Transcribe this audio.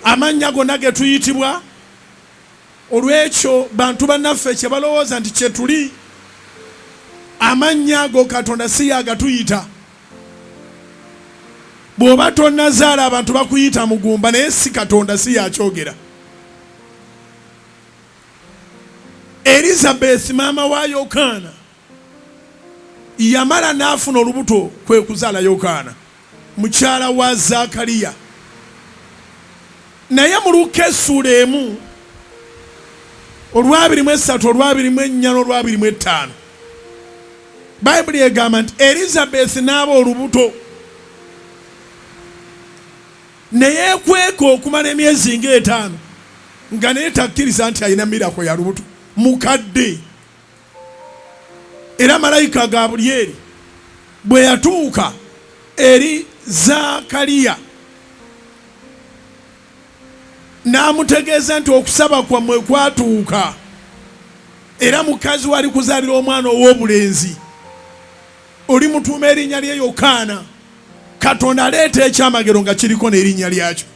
amannya gonna ge tuyitibwa olw'ekyo bantu bannaffe kye balowooza nti kye tuli amannya ago Katonda si yagatuyita. Bw'oba tonnazaala abantu bakuyita mugumba naye si Katonda si yakyogera. Elizabeth maama wa Yokaana yamala n'afuna olubuto kwe kuzaala Yokaana mukyala wa Zakariya. Naye mu Luka essuula emu olwa 23 olwa 24 olwa 25 Bayibuli egamba nti Elizabeth n'aba olubuto ne yeekweka okumala emyezi nga 5 nga naye takkiriza nti alina mirako ya lubuto mukadde. Era malayika Gabulyeri bwe yatuuka eri Zakariya n'amutegeeza nti okusaba kwammwe kwatuuka era mukazi wali kuzaalira omwana ow'obulenzi oli mutuuma erinnya lye Yokaana. Katonda aleeta ekyamagero nga kiriko n'erinnya lyakyo.